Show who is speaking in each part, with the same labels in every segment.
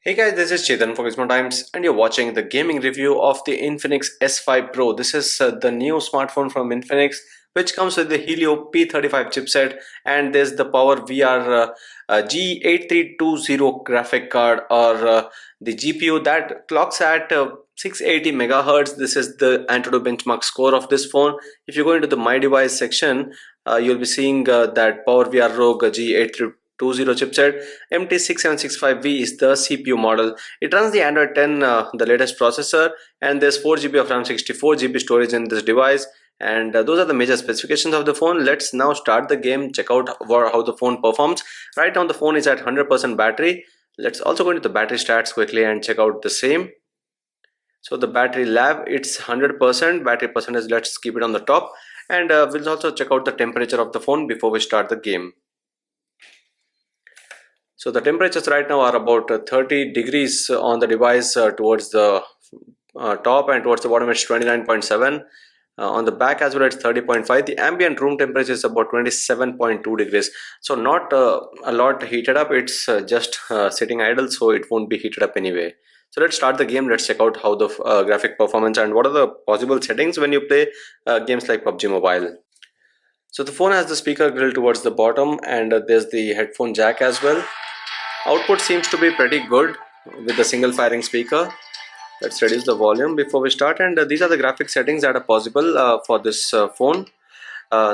Speaker 1: Hey guys, this is Chetan for Gizmo Times, and you're watching the gaming review of the Infinix S5 Pro. This is the new smartphone from Infinix, which comes with the Helio P35 chipset, and there's the Power VR G8320 graphic card, or the GPU that clocks at 680 megahertz. This is the Antutu benchmark score of this phone. If you go into the My Device section, you'll be seeing that Power VR Rogue G8320 chipset. MT6765V is the CPU model. It runs the Android 10, the latest processor, and there's 4 GB of RAM, 64 GB storage in this device. And those are the major specifications of the phone. Let's now start the game, check out how the phone performs. Right now the phone is at 100% battery. Let's also go into the battery stats quickly and check out the same. So the battery lab, it's 100%. Battery percentage, let's keep it on the top. And we'll also check out the temperature of the phone before we start the game. So the temperatures right now are about 30 degrees on the device towards the top, and towards the bottom it's 29.7. On the back as well it's 30.5. The ambient room temperature is about 27.2 degrees. So not a lot heated up. It's just sitting idle, so it won't be heated up anyway. So let's start the game. Let's check out how the graphic performance and what are the possible settings when you play games like PUBG Mobile. So the phone has the speaker grill towards the bottom, and there's the headphone jack as well. Output seems to be pretty good with the single firing speaker. Let's reduce the volume before we start, and these are the graphic settings that are possible for this phone.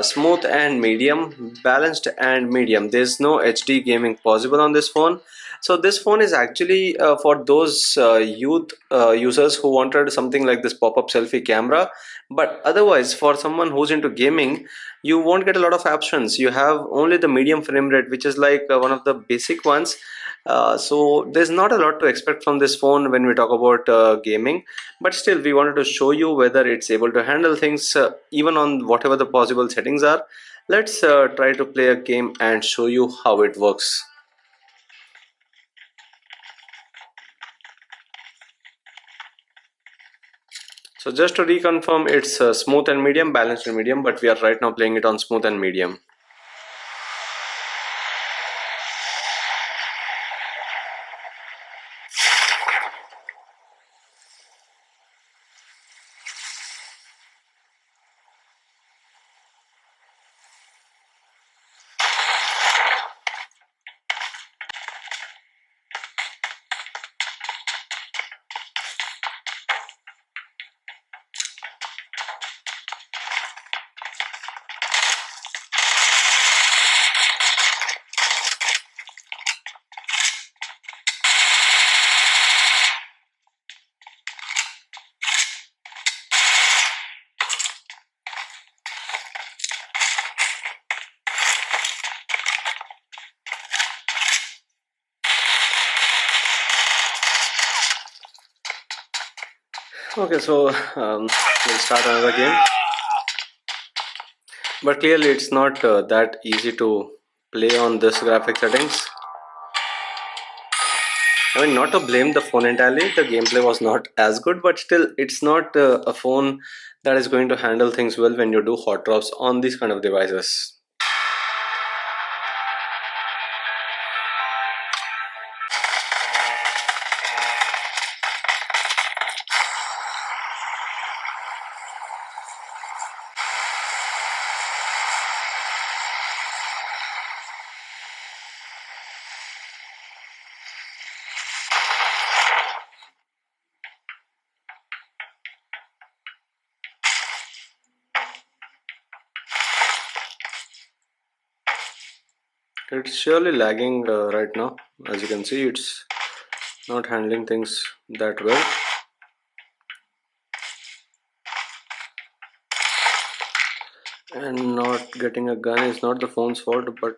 Speaker 1: Smooth and medium, balanced and medium. There's no HD gaming possible on this phone. So this phone is actually for those youth users who wanted something like this pop-up selfie camera. But otherwise, for someone who's into gaming, you won't get a lot of options. You have only the medium frame rate, which is like one of the basic ones. So there's not a lot to expect from this phone when we talk about gaming, but still we wanted to show you whether it's able to handle things even on whatever the possible settings are. Let's try to play a game and show you how it works. So just to reconfirm, it's smooth and medium, balanced and medium, but we are right now playing it on smooth and medium. Okay, so we'll start another game. But clearly it's not that easy to play on this graphic settings. I mean, not to blame the phone entirely, the gameplay was not as good, but still it's not a phone that is going to handle things well when you do hot drops on these kind of devices. It's surely lagging right now. As you can see, it's not handling things that well. And not getting a gun is not the phone's fault, but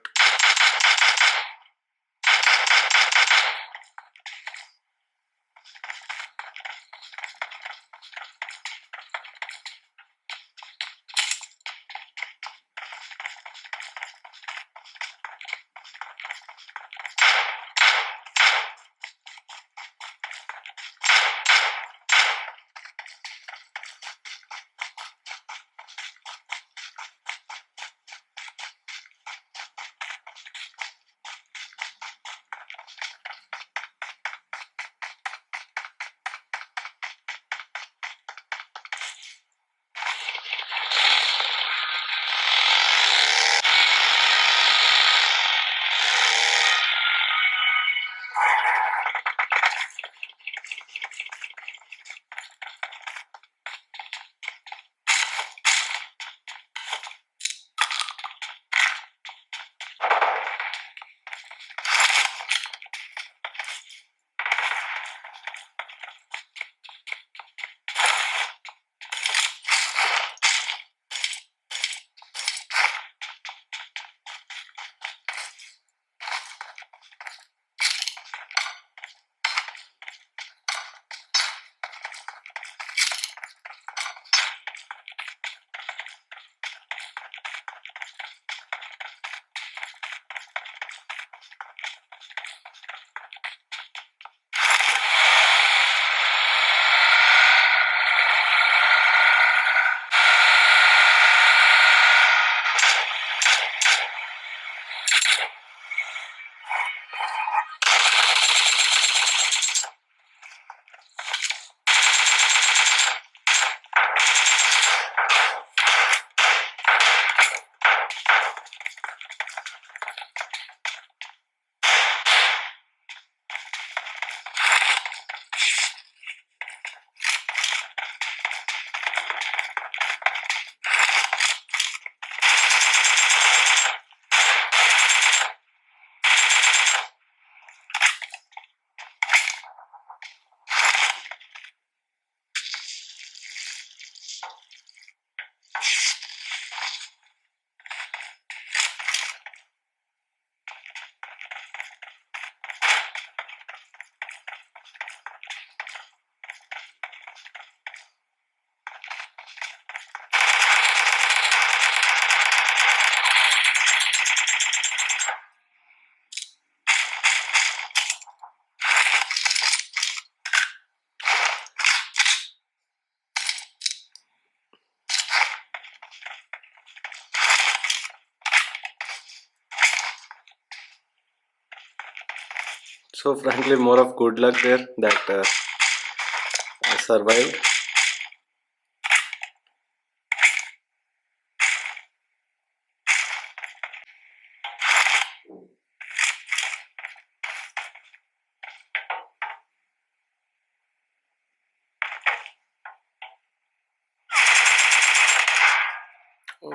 Speaker 1: So frankly, more of good luck there that I survived.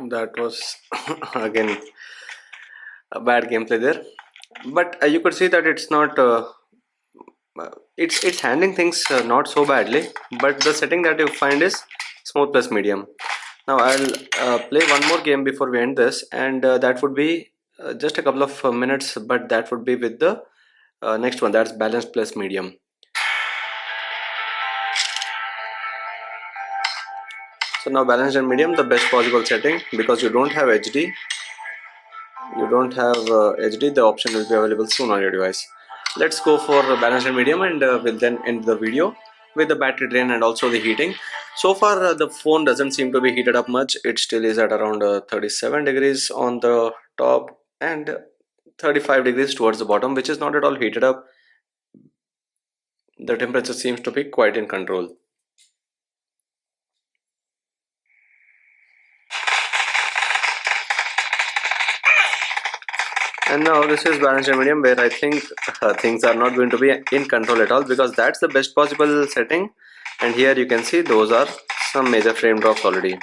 Speaker 1: That was again a bad gameplay there. But you could see that it's not. It's handling things not so badly. But the setting that you find is smooth plus medium. Now I'll play one more game before we end this, and that would be just a couple of minutes. But that would be with the next one. That's balance plus medium. So now balanced and medium, the best possible setting, because you don't have HD. You don't have HD. The option will be available soon on your device. Let's go for balanced and medium, and we'll then end the video with the battery drain and also the heating. So far the phone doesn't seem to be heated up much. It still is at around 37 degrees on the top and 35 degrees towards the bottom, which is not at all heated up. The temperature seems to be quite in control. And now this is balanced and medium, where I think things are not going to be in control at all, because that's the best possible setting. And here you can see those are some major frame drops already.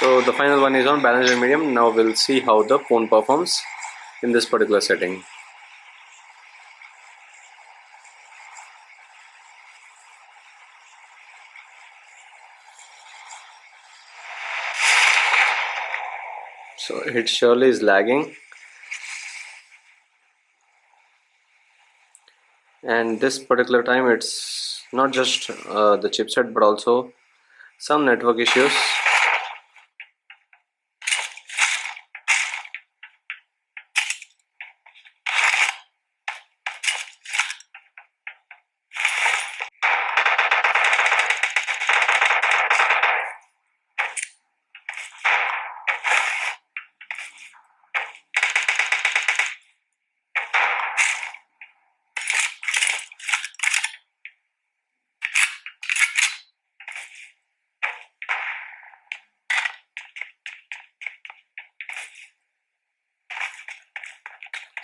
Speaker 1: So the final one is on balanced and medium. Now we'll see how the phone performs in this particular setting. So it surely is lagging, and this particular time it's not just the chipset but also some network issues.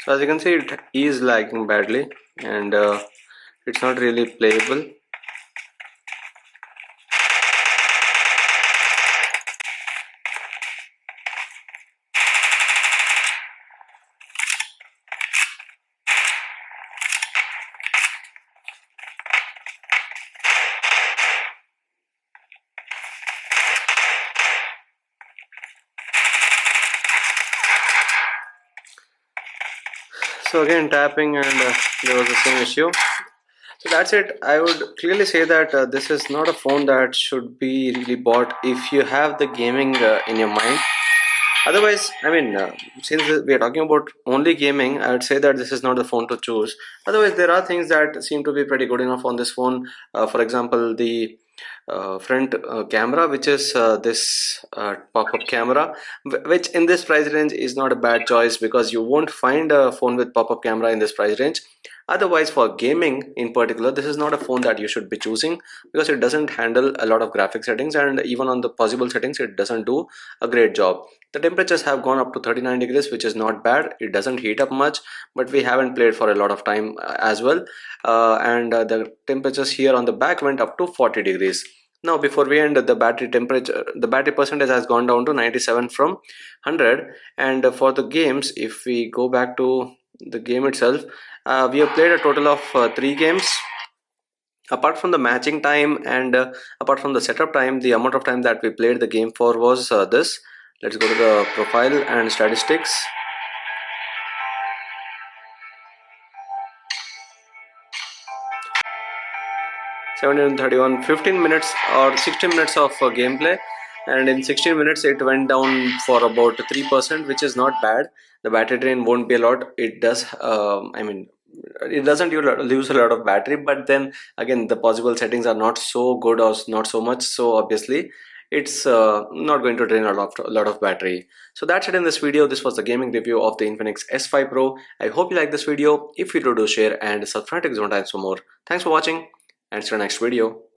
Speaker 1: So as you can see, it is lagging badly, and it's not really playable. So again tapping, and there was the same issue. So that's it. I would clearly say that this is not a phone that should be really bought if you have the gaming in your mind. Otherwise, I mean, since we are talking about only gaming, I would say that this is not the phone to choose. Otherwise, there are things that seem to be pretty good enough on this phone. For example, the front camera, which is this pop-up camera, which in this price range is not a bad choice, because you won't find a phone with pop-up camera in this price range. Otherwise, for gaming in particular, this is not a phone that you should be choosing, because it doesn't handle a lot of graphic settings, and even on the possible settings it doesn't do a great job. The temperatures have gone up to 39 degrees, which is not bad. It doesn't heat up much, but we haven't played for a lot of time as well. And the temperatures here on the back went up to 40 degrees. Now before we end, the battery temperature, the battery percentage has gone down to 97 from 100. And for the games, if we go back to the game itself, we have played a total of 3 games. Apart from the matching time and apart from the setup time, the amount of time that we played the game for was this. Let's go to the profile and statistics. 1731, 15 minutes or 16 minutes of gameplay, and in 16 minutes it went down for about 3%, which is not bad. The battery drain won't be a lot. It does it doesn't lose a lot of battery, but then again the possible settings are not so good or not so much, so obviously it's not going to drain a lot of battery. So that's it in this video. This was the gaming review of the Infinix S5 Pro. I hope you like this video. If you do, share and subscribe to Gizmo Times for more. Thanks for watching, and see you next video.